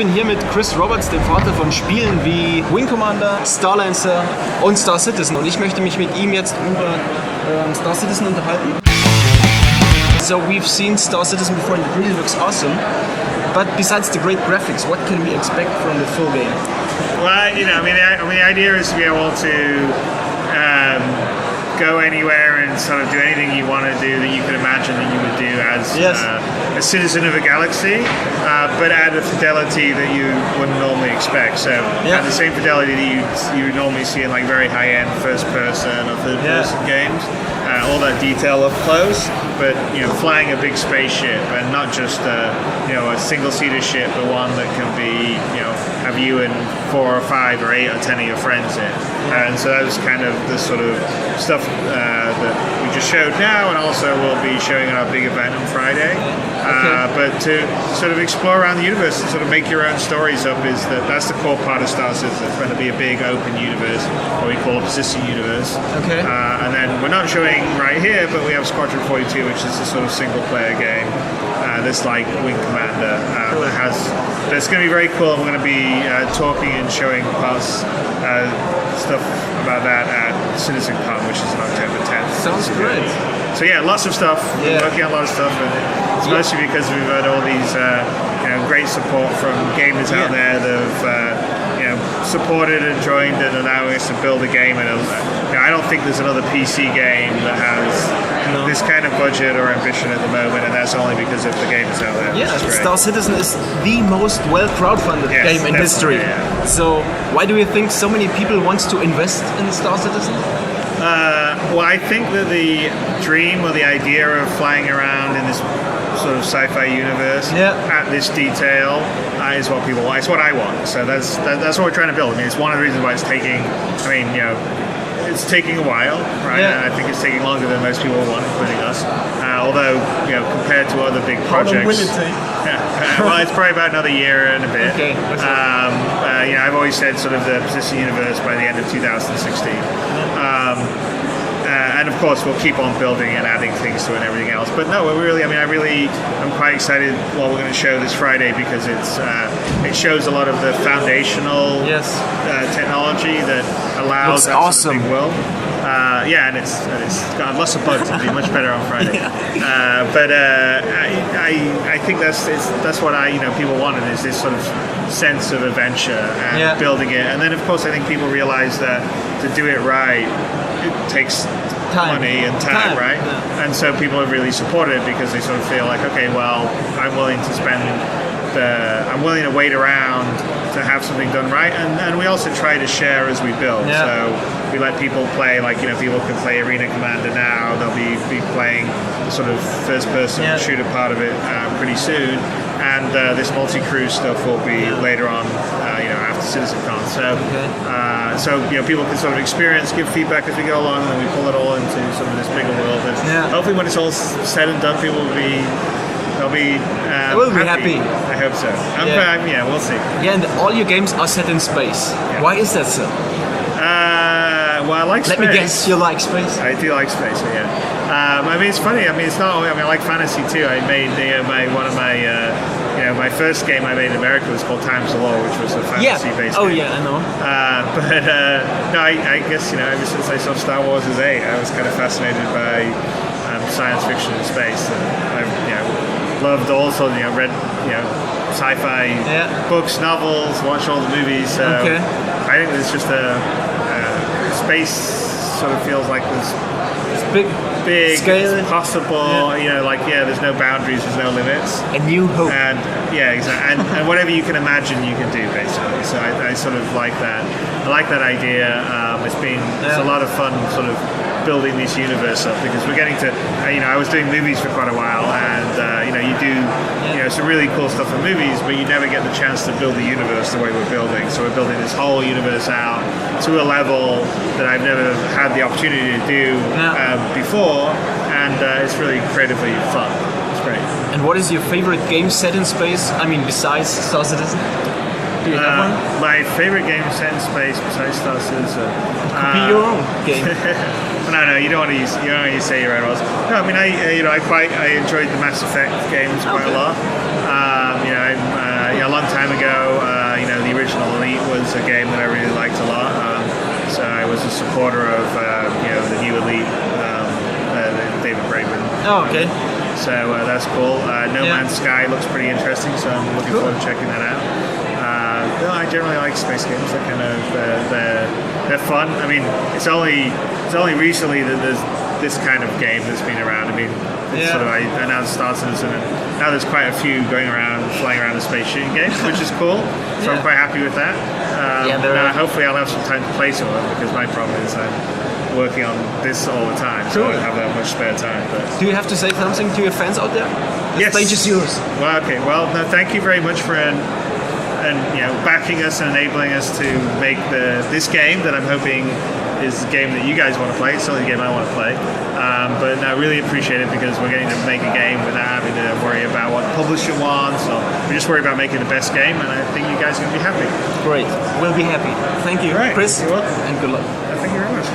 bin hier mit Chris Roberts, dem Vater von Spielen wie Wing Commander, Starlancer und Star Citizen. Und ich möchte mich mit ihm jetzt über Star Citizen unterhalten. So we've seen Star Citizen before and it really looks awesome. But besides the great graphics, what can we expect from the full game? Well, the idea is to be able to go anywhere and sort of do anything you want to do that you could imagine that you would do as a citizen of a galaxy, but at a fidelity that you wouldn't normally expect. So at the same fidelity that you would normally see in like very high-end first-person or third-person games. All that detail up close, but flying a big spaceship and not just a single-seater ship, but one that can be have you and 4 or 5 or 8 or 10 of your friends in. And so that was kind of the sort of stuff that we just showed now, and also we'll be showing at our big event on Friday. But to sort of explore around the universe and sort of make your own stories up that's the core part of Star Citizen. It's going to be a big open universe, what we call a persistent universe. And then we're not showing right here, but we have Squadron 42, which is a sort of single-player game. This like Wing Commander that's going to be very cool. We're going to be talking and showing parts stuff about that at CitizenCon, which is on October 10th. Sounds great. So lots of stuff. We're working on a lot of stuff, and it's mostly because we've had all these great support from gamers out there that have supported and joined and allowing us to build a game. And I don't think there's another PC game that has this kind of budget or ambition at the moment, and that's only because of the gamers out there. Yeah, Star Citizen is the most well crowdfunded game in history. Yeah. So why do you think so many people want to invest in Star Citizen? Well, I think that the dream or the idea of flying around in this sort of sci-fi universe at this detail is what people want. It's what I want. So that's what we're trying to build. I mean, it's one of the reasons why it's taking. It's taking a while, right? Yeah. I think it's taking longer than most people want, including us. Although, compared to other big projects, how long will it take? Well, it's probably about another year and a bit. Okay. I've always said sort of the persistent universe by the end of 2016. And of course, we'll keep on building and adding things to it and everything else. But no, I'm quite excited what we're going to show this Friday, because it shows a lot of the foundational technology that allows that awesome. sort of big world. And it's got lots of bugs. It'll be much better on Friday. I think that's what people wanted, is this sort of sense of adventure and building it. And then of course I think people realize that to do it right, it takes money and time, right? Yeah. And so people have really supported it, because they sort of feel like, okay, well, I'm willing to wait around to have something done right, and we also try to share as we build. So we let people play, people can play Arena Commander now. They'll be playing the sort of first-person shooter part of it pretty soon, and this multi-crew stuff will be later on, after CitizenCon. So people can sort of experience, give feedback as we go along, and then we pull it all into sort of this bigger world. And hopefully, when it's all said and done, people will be. They will be happy. I hope so. We'll see. Yeah, and all your games are set in space. Why is that so? Well, I like space. Let me guess, you like space? I do like space, it's funny. It's not only, I like fantasy too. I made my first game I made in America was called Times of Law, which was a fantasy-based game. I know. I guess, ever since I saw Star Wars as 8, I was kind of fascinated by science fiction and space. And I've loved also, read, sci-fi books, novels, watched all the movies. So I think there's just space sort of feels like this big scale, it's possible. There's no boundaries, there's no limits. A new hope. And exactly. And whatever you can imagine, you can do, basically. So I sort of like that. I like that idea. It's a lot of fun, sort of building this universe up, because we're getting to. I was doing movies for quite a while, and you do some really cool stuff in movies, but you never get the chance to build the universe the way we're building. So we're building this whole universe out to a level that I've never had the opportunity to do before, and it's really creatively fun. It's great. And what is your favorite game set in space? Besides Star Citizen? Do you have one? My favorite game set in space besides Star Citizen. Could be your own game. No, you don't want to say your own ones. No, I enjoyed the Mass Effect games quite a lot. A long time ago, supporter of the new Elite, David Braben. Oh, okay. So that's cool. No Man's Sky looks pretty interesting, so I'm looking forward to checking that out. No, I generally like space games. They're kind of they're fun. I mean, it's only recently that there's this kind of game that's been around. I mean, sort of I announced Star Citizen, and now there's quite a few flying around the space shooting games, which is cool. So I'm quite happy with that. Hopefully I'll have some time to play some of them, because my problem is I'm working on this all the time, so I don't have that much spare time. But do you have to say something to your fans out there? The yes. stage is yours. Well, okay. Well, no, thank you very much for backing us and enabling us to make this game that I'm hoping is the game that you guys want to play. It's certainly the game I want to play. But I really appreciate it, because we're getting to make a game without having to worry about what the publisher wants, or we just worry about making the best game, and I think you guys are going to be happy. Great. We'll be happy. Thank you, Right. Chris. You're welcome. And good luck. Thank you very much.